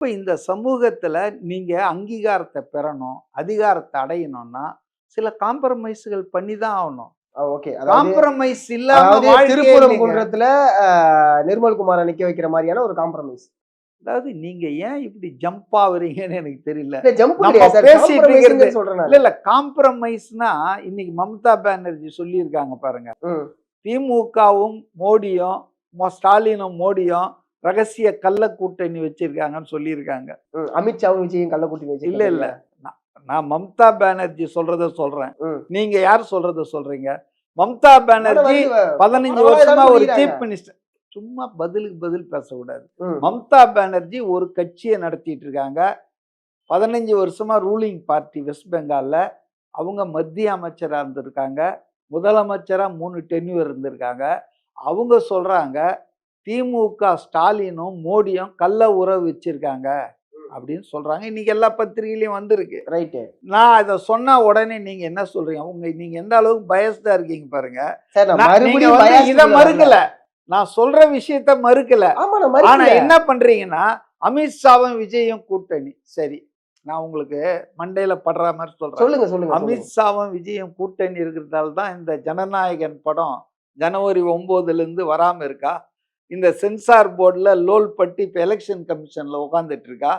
இப்ப இந்த சமூகத்துல நீங்க அங்கீகாரத்த பெறணும், அதிகாரத்த அடையணும்னா, சில காம்ப்ரமைஸ்கள் பண்ணி தான் ஆவணும். ஓகே. அதாவது காம்ப்ரமைஸ் இல்லாம அதாவது வாழ்க்கையே இல்லைங்க. திருப்பரங்குன்றத்துல நிர்மல் குமார நிக்க வைக்கிற மாரியான ஒரு காம்ப்ரமைஸ். அதாவது நீங்க ஏன் இப்படி ஜம்ப் ஆவுறீங்கன்னு எனக்கு தெரியல. இல்ல ஜம்ப் நம்ம கிடையாது சார். பேசிட்டு இருக்கிறது காம்ப்ரமைஸ்ன்னு சொல்றேன் இல்ல, நானு. இல்ல காம்ப்ரமைஸ்னா இன்னைக்கு மம்தா பானர்ஜி சொல்லியிருக்காங்க பாருங்க. ம். திமுகவும், மோடியும், ஸ்டாலினும், மோடியும் ரகசிய கள்ள கூட்டணி வச்சிருக்காங்கன்னு சொல்லியிருக்காங்க. அமித்ஷாவும் விஜயும் கள்ள கூட்டணி இல்ல, வச்சிருக்காங்க. இல்ல. நான் நான் மம்தா பானர்ஜி சொல்றத சொல்றேன். ம். நீங்க யார் சொல்றத சொல்றீங்க? மம்தா பானர்ஜி 15 பரவாயில்ல, வருஷமா ஏதாவது ஒரு சொல்லிக்கிறாங்க. Chief minister. சும்மா பதிலுக்கு பதில் பேசக்கூடாது. ம். மம்தா பானர்ஜி ஒரு கட்சிய நடத்திட்டு இருக்காங்க. 15 வருஷமா ரூலிங் பார்ட்டி வெஸ்ட் பெங்கால்ல. அவங்க மத்திய அமைச்சரா இருந்திருக்காங்க. முதலமைச்சரா 3 டென்யூர் இருந்திருக்காங்க. அவங்க சொல்றாங்க, திமுக ஸ்டாலினும், மோடியும் கள்ள உறவு வச்சிருக்காங்க அப்படின்னு சொல்றாங்க. இன்னைக்கு எல்லா பத்திரிகையிலயும் வந்திருக்கு. ரைட்டு. நான் இத சொன்னா உடனே நீங்க என்ன சொல்றீங்க? நீங்க எந்த அளவுக்கு பயஸ்டா இருக்கீங்க பாருங்க. சார் நான் நீங்க மறுபடியும் வந்து biased இத குள்ள வரல. மறுக்கல. நான் சொல்ற விஷயத்த மறுக்கல. ஆமா நான் ஆனா மறுக்கல. என்ன பண்றீங்கன்னா, அமித்ஷாவும் விஜயும் கூட்டணி. சரி. நான் உங்களுக்கு மண்டையில படுற மாரி சொல்றேன். சொல்லுங்க, சொல்லுங்க, சொல்லுங்க. அமித்ஷாவும் விஜயும் கூட்டணி இருக்கிறதால தான் இந்த ஜனநாயகன் படம் ஜனவரி 9ல இருந்து வராம இருக்கா? இந்த சென்சார் போர்டுல லோல் பட்டி இப்ப எலெக்ஷன் கமிஷன்ல உட்கார்ந்துட்டு இருக்கா?